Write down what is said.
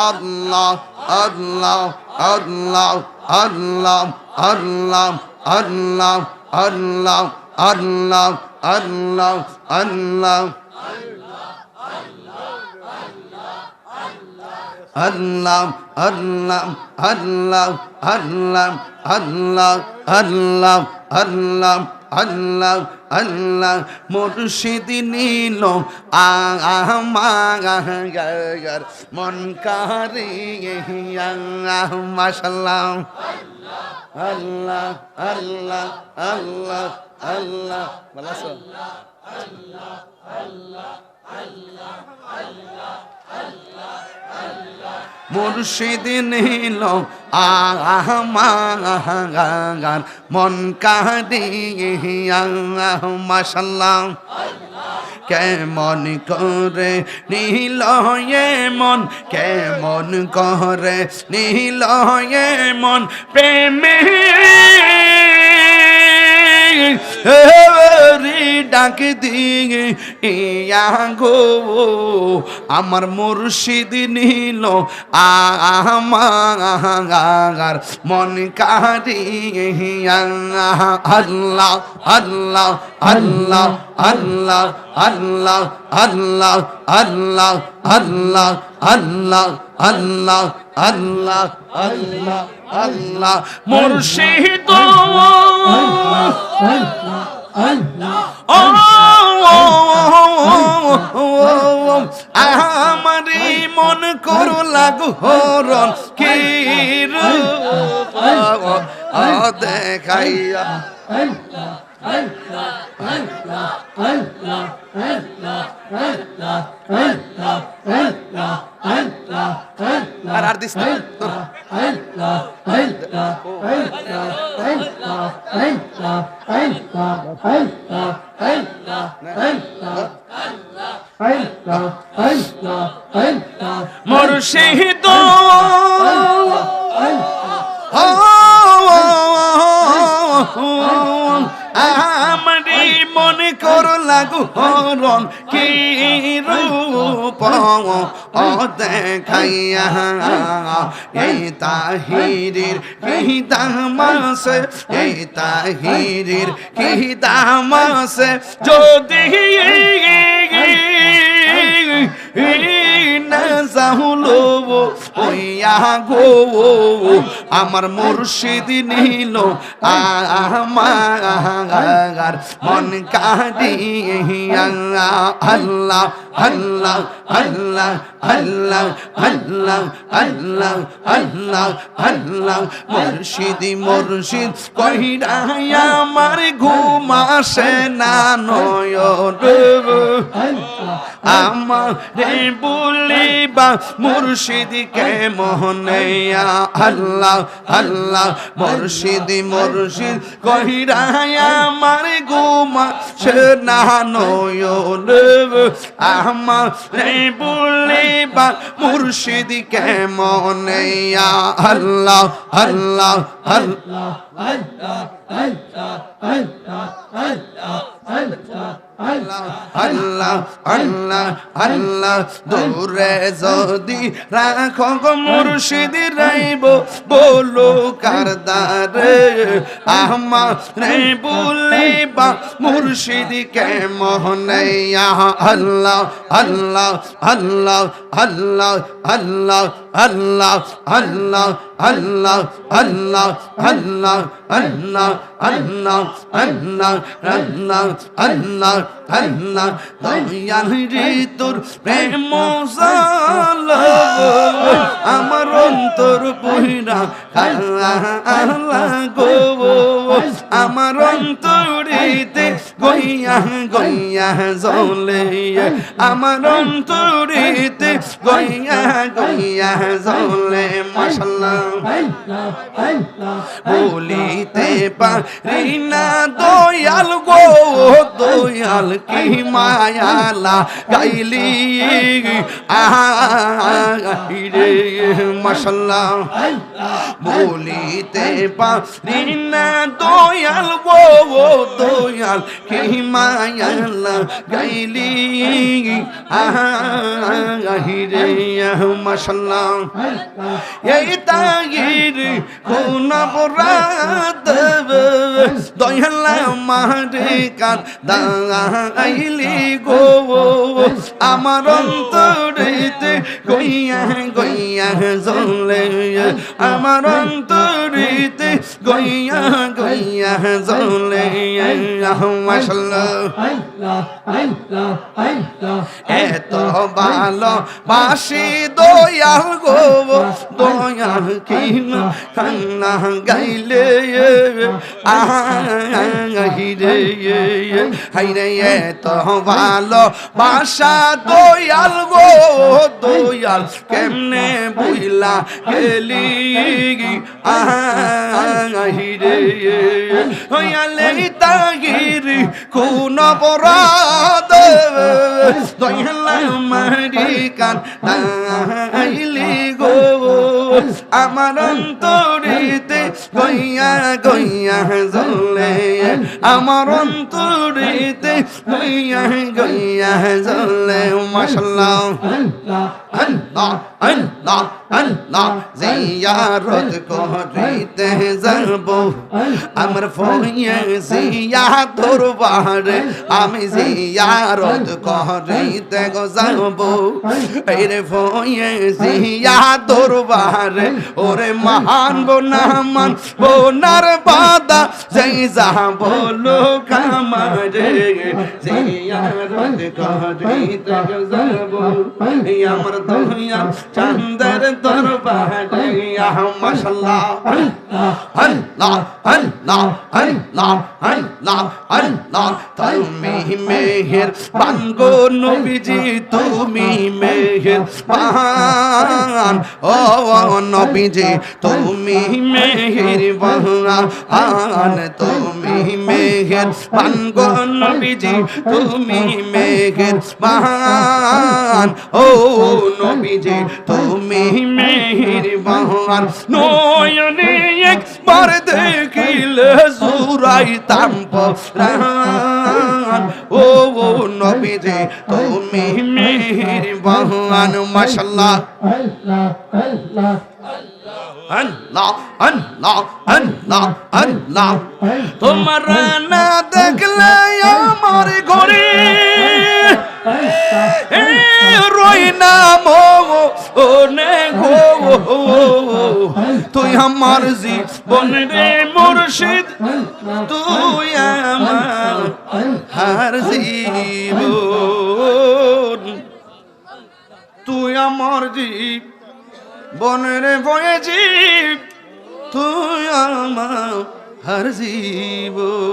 আল্লাহ আল্লাহ আল্লাহ আল্লাহ আল্লাহ আল্লাহ আল্লাহ আল্লাহ আল্লাহ আল্লাহ আল্লাহ আল্লাহ আল্লাহ আল্লাহ আল্লাহ আল্লাহ আল্লাহ আল্লাহ আল্লাহ মুর্শিদ নীল আমার মন কারিয়া মাশাআল্লাহ আল্লাহ আল্লাহ আল্লাহ আল্লাহ ভালো আছো আল্লাহ আল্লাহ আল্লাহ আল্লাহ আল্লাহ মুর্শিদ নীল আমার মন কাঁদিয়া মাশাআল্লাহ কেমন করে নীল মন কেমন করে নীল মন প্রেমে ডাক দিয়ে ইয়া গো আমার মুর্শিদ নীল আমার মন কারিয়া আল্লাহ আল্লাহ আল্লাহ আল্লাহ আল্লাহ আল্লাহ আল্লাহ আল্লাহ আল্লাহ আল্লাহ আল্লাহ আল্লাহ আল্লাহ মুর্শিদ আমারি মন করো লাগু হরণ কি রূপ দেখাইয়া আর দিস না মুর্শিদ আমারি মনে করো লাগু হরণ কি রূপ দেখাইয়া এই তাহিরের কি দাম আছে এই তাহিরের কি দাম আছে যদি না যাহুলো ওইয়া গো আমার মুর্শিদ নীল আমার মন কাঁদিয়া আল্লাহ আল্লাহ আল্লাহ আল্লাহ আল্লাহ আল্লাহ আল্লাহ আল্লাহ মুর্শিদ মুর্শিদ কইরা আমার ঘুম আসে না নয়ন আমার বলিবা মুর্শিদ কে মোহনে আল্লাহ আল্লাহ মুর্শিদ মুর্শিদ কইরা আমার ঘুম আসে না নয়ন আমার বলিবা মুর্শিদ কে মোহনে আল্লাহ আল্লাহ আল্লাহ আল্লাহ আল্লাহ আল্লাহ আল্লাহ আল্লাহ আল্লাহ দূরে যদি রাখো গো মুর্শিদ রাইব বলো কারদারে আমারে বলিবা মুর্শিদ কে মোহনে আল্লাহ আল্লাহ আল্লাহ আল্লাহ আল্লাহ আল্লাহ আল্লাহ আল্লাহ আল্লাহ আল্লাহ আল্লাহ আল্লাহ আল্লাহ আল্লাহ আল্লাহ আল্লাহ দয়াল রে তোর প্রেম জালা আমার অন্তর বহিরা আল্লাহ গো আমার অন্তরেতে গইয়া গইয়া জ্বলে আমার অন্তরেতে গইয়া গইয়া জ্বলে মাশাআল্লাহ বলিতে পারি না দয়াল গো দয়াল কি মায়ালা গাইলি রে মাশাআল্লাহ বলিতে পারি না দয়াল গো দয়াল কি মায়ালা গাইলি আহিরে মাশাল্লাহ এই তাগির কোন অপরাধ দয়াল মারে কান দাইলি গো আমার অন্তরেতে গইয়া গইয়া জ্বলে আমার অন্তরেতে গইয়া গইয়া জ্বলে মাশাল্লাহ এত ভালো বাসি দয়াল গো দয়াল কি না কান্না গাইলে আহিরে হাইরে এত ভালো বাসা দয়াল গো দয়াল কেমনে বুইলা গেলি আহিরে হইয়ালে তাগিরি কোন অপরাধ দয়াল মারি কান দাইলি গো আমার অন্তরেতে গইয়া গইয়া জ্বলে আমার অন্তরেতে গইয়া গইয়া জ্বলে মাশাআল্লাহ আল্লাহ আল্লাহ আল্লাহ জিয়ারত করিতে যাব আমার ফয়ে জিয়া দরবারে আমি জিয়ারত করিতে যাব এরে ফয়ে জিয়া দরবারে ওরে মহান বোনামান বোনার বাদা যেই যা বলো কামারে জিয়ারত করিতে যাব আমার দয়া চাঁদের দরবারে মাশাআল্লাহ আল্লাহ আল্লাহ আল্লাহ আল্লাহ আল্লাহ তুমি মেহের বানগো নবীজি তুমি মেহের বান ও নবীজি তুমি মেহের বান তুমি মেহের বানগো নবীজি তুমি মেহের বান ও নবীজি তুমি মেহের বান নয়নে একবার দেখিলে জুরাইতাম প্রাণ ও নবীজি তুমি মেহের বান মাশাআল্লাহ আল্লাহ আল্লাহ আল্লাহ আল্লাহ তোমার না দেখলে আমার ঘরে রই না মনে গো তুই আমার জীবন রে মুর্শিদ তুই আমার হার জীবন তুই আমার জীবন রে ভয়েছি তুই আমার হার জীবন।